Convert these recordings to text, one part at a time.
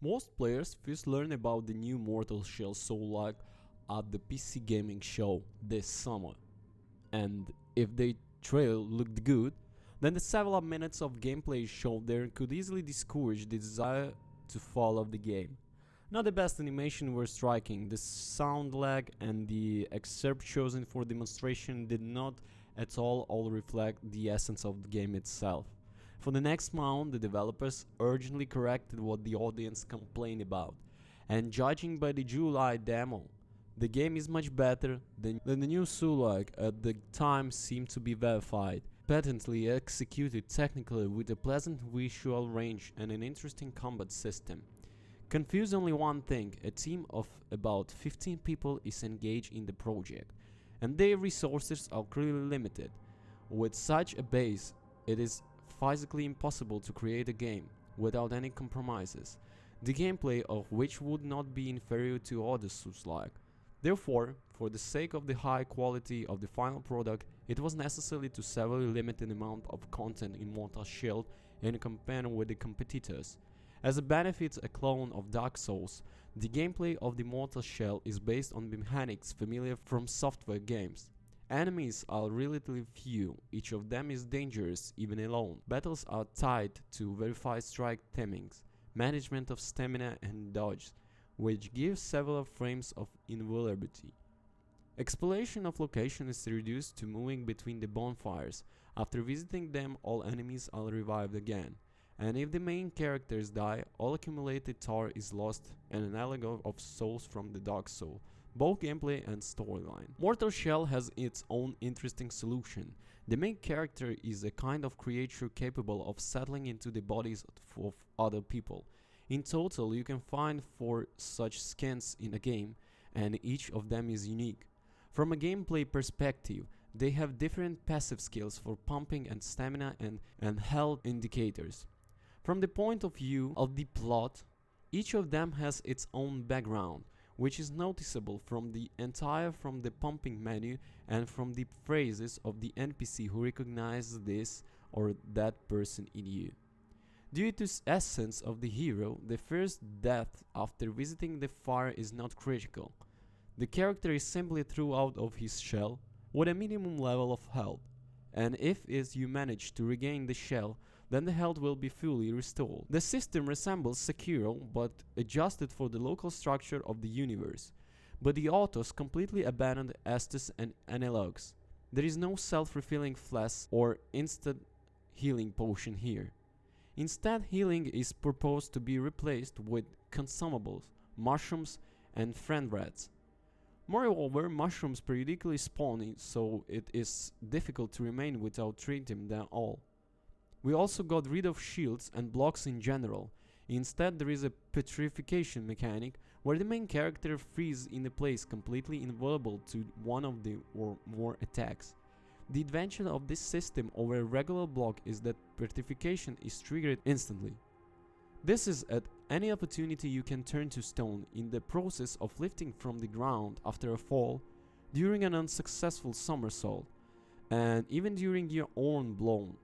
Most players first learn about the new Mortal Shell Soul-like at the PC gaming show this summer, and if the trail looked good, then the several minutes of gameplay shown there could easily discourage the desire to follow the game. Not the best animation were striking, the sound lag and the excerpt chosen for demonstration did not at all reflect the essence of the game itself. For the next month, the developers urgently corrected what the audience complained about, and judging by the July demo, the game is much better than the new Soul-like at the time seemed to be verified, patently executed technically with a pleasant visual range and an interesting combat system. Confuse only one thing, a team of about 15 people is engaged in the project, and their resources are clearly limited. With such a base, it is physically impossible to create a game without any compromises, the gameplay of which would not be inferior to other Souls-like. Therefore, for the sake of the high quality of the final product, it was necessary to severely limit the amount of content in Mortal Shell in comparison with the competitors. As a benefit, a clone of Dark Souls, the gameplay of the Mortal Shell is based on mechanics familiar from software games. Enemies are relatively few, each of them is dangerous even alone. Battles are tied to verified strike timings, management of stamina and dodge, which gives several frames of invulnerability. Exploration of location is reduced to moving between the bonfires. After visiting them, all enemies are revived again. And if the main characters die, all accumulated tar is lost, and an analog of souls from the Dark Soul, both gameplay and storyline. Mortal Shell has its own interesting solution. The main character is a kind of creature capable of settling into the bodies of other people. In total, you can find 4 such skins in a game, and each of them is unique. From a gameplay perspective, they have different passive skills for pumping and stamina and health indicators. From the point of view of the plot, each of them has its own background, which is noticeable from the pumping menu and from the phrases of the NPC who recognize this or that person in you. Due to the essence of the hero, the first death after visiting the fire is not critical. The character is simply thrown out of his shell with a minimum level of health, and if you manage to regain the shell, then the health will be fully restored. The system resembles Sekiro but adjusted for the local structure of the universe, but the authors completely abandoned Estus and analogs. There is no self-refilling flask or instant healing potion here. Instead, healing is proposed to be replaced with consumables, mushrooms, and friend rats. Moreover, mushrooms periodically spawn, so it is difficult to remain without treating them all. We also got rid of shields and blocks in general. Instead, there is a petrification mechanic where the main character freezes in a place completely invulnerable to one of the or more attacks. The advantage of this system over a regular block is that petrification is triggered instantly. This is at any opportunity you can turn to stone in the process of lifting from the ground after a fall, during an unsuccessful somersault, and even during your own blown.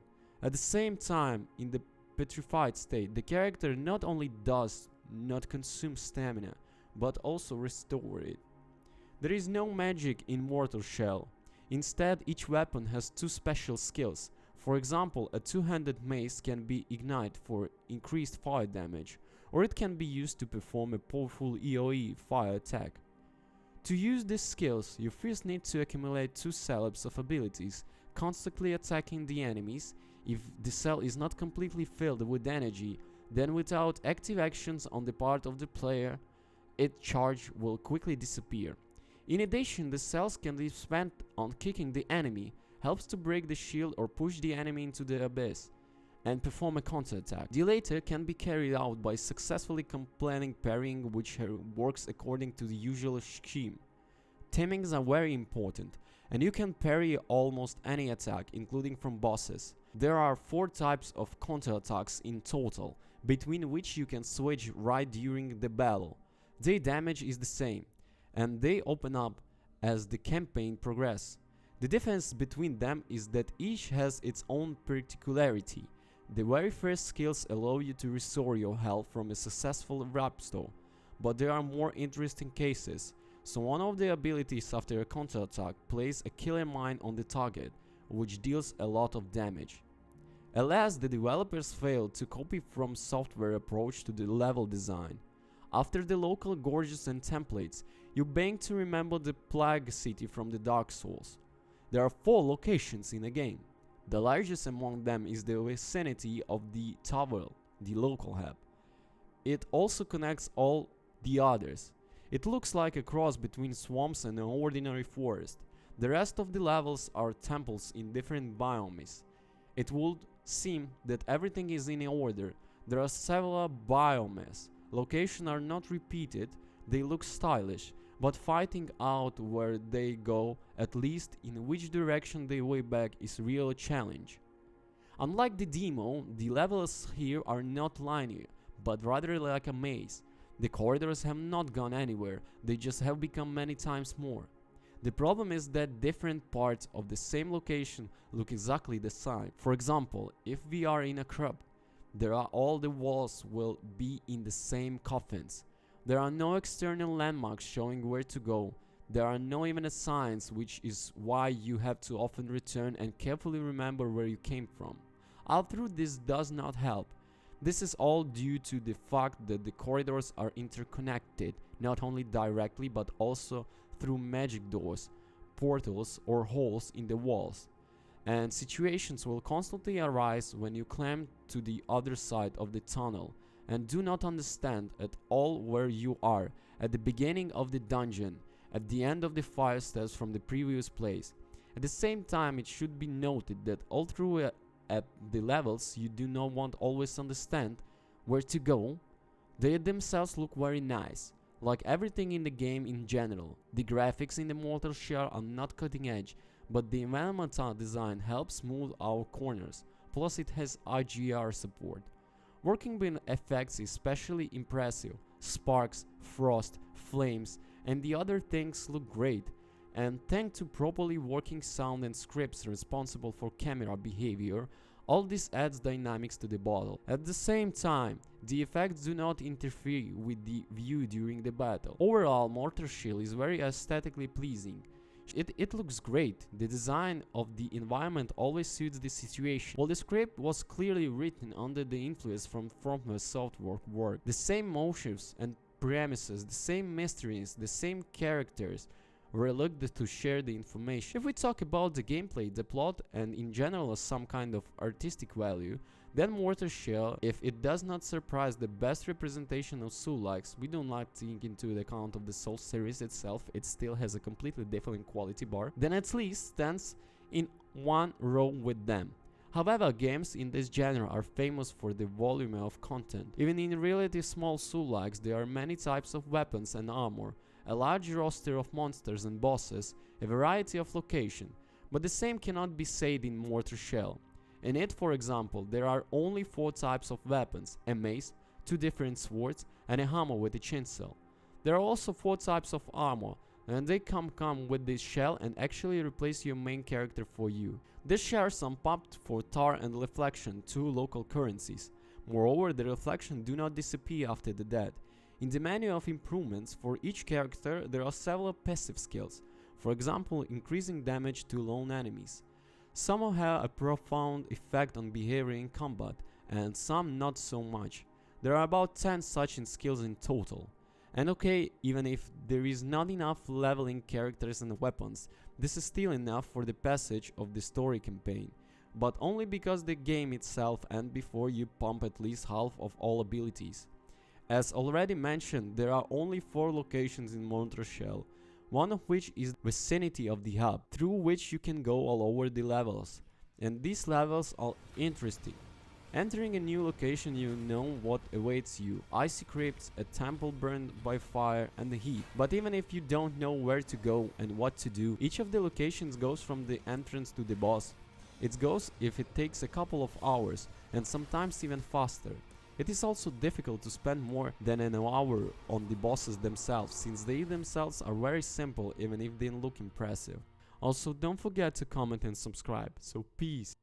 At the same time, in the petrified state, the character not only does not consume stamina, but also restore it. There is no magic in Mortal Shell. Instead, each weapon has 2 special skills. For example, a 2-handed mace can be ignited for increased fire damage, or it can be used to perform a powerful EOE fire attack. To use these skills, you first need to accumulate 2 cells of abilities, constantly attacking the enemies. If the cell is not completely filled with energy, then without active actions on the part of the player, its charge will quickly disappear. In addition, the cells can be spent on kicking the enemy, helps to break the shield or push the enemy into the abyss, and perform a counterattack. The latter can be carried out by successfully completing parrying, which works according to the usual scheme. Timings are very important, and you can parry almost any attack, including from bosses. There are 4 types of counterattacks in total, between which you can switch right during the battle. Their damage is the same, and they open up as the campaign progresses. The difference between them is that each has its own particularity. The very first skills allow you to restore your health from a successful rhapsody, but there are more interesting cases. So one of the abilities after a counterattack places a killer mine on the target, which deals a lot of damage. Alas, the developers failed to copy from software approach to the level design. After the local gorges and templates, you beg to remember the Plague City from the Dark Souls. There are 4 locations in the game. The largest among them is the vicinity of the tower, the local hub. It also connects all the others. It looks like a cross between swamps and an ordinary forest. The rest of the levels are temples in different biomes. It would seem that everything is in order. There are several biomes. Locations are not repeated, they look stylish, but finding out where they go, at least in which direction they way back, is a real challenge. Unlike the demo, the levels here are not linear, but rather like a maze. The corridors have not gone anywhere, they just have become many times more. The problem is that different parts of the same location look exactly the same. For example, if we are in a crib, all the walls will be in the same coffins. There are no external landmarks showing where to go. There are no even signs, which is why you have to often return and carefully remember where you came from. Although this does not help, this is all due to the fact that the corridors are interconnected, not only directly but also through magic doors, portals or holes in the walls. And situations will constantly arise when you climb to the other side of the tunnel and do not understand at all where you are, at the beginning of the dungeon, at the end of the 5 steps from the previous place. At the same time, it should be noted that all through at the levels you do not want always understand where to go. They themselves look very nice, like everything in the game in general. The graphics in the Mortal Shell are not cutting edge, but the environmental design helps smooth our corners, plus it has IGR support. Working with effects is especially impressive. Sparks, frost, flames, and the other things look great, and thanks to properly working sound and scripts responsible for camera behavior, all this adds dynamics to the battle. At the same time, the effects do not interfere with the view during the battle. Overall, Mortal Shell is very aesthetically pleasing. It looks great. The design of the environment always suits the situation. While the script was clearly written under the influence from software work, the same motives and premises, the same mysteries, the same characters were looked to share the information. If we talk about the gameplay, the plot, and in general some kind of artistic value, then Mortal Shell, if it does not surprise the best representation of Soul-likes, we do not take into account of the Soul series itself, it still has a completely different quality bar, then at least stands in one row with them. However, games in this genre are famous for the volume of content. Even in relatively small Soul-likes, there are many types of weapons and armor, a large roster of monsters and bosses, a variety of locations, but the same cannot be said in Mortal Shell. In it, for example, there are only 4 types of weapons: a mace, 2 different swords, and a hammer with a chainsaw. There are also 4 types of armor, and they come with this shell and actually replace your main character for you. This shares some pop for tar and reflection, 2 local currencies. Moreover, the reflection do not disappear after the death. In the menu of improvements for each character, there are several passive skills, for example, increasing damage to lone enemies. Some have a profound effect on behavior in combat, and some not so much. There are about 10 such skills in total. And okay, even if there is not enough leveling characters and weapons, this is still enough for the passage of the story campaign, but only because the game itself ends before you pump at least half of all abilities. As already mentioned, there are only 4 locations in Mortal Shell, one of which is the vicinity of the hub, through which you can go all over the levels, and these levels are interesting. Entering a new location, you know what awaits you: icy crypts, a temple burned by fire and the heat. But even if you don't know where to go and what to do, each of the locations goes from the entrance to the boss. It goes if it takes a couple of hours, and sometimes even faster. It is also difficult to spend more than an hour on the bosses themselves, since they themselves are very simple even if they look impressive. Also, don't forget to comment and subscribe. So peace!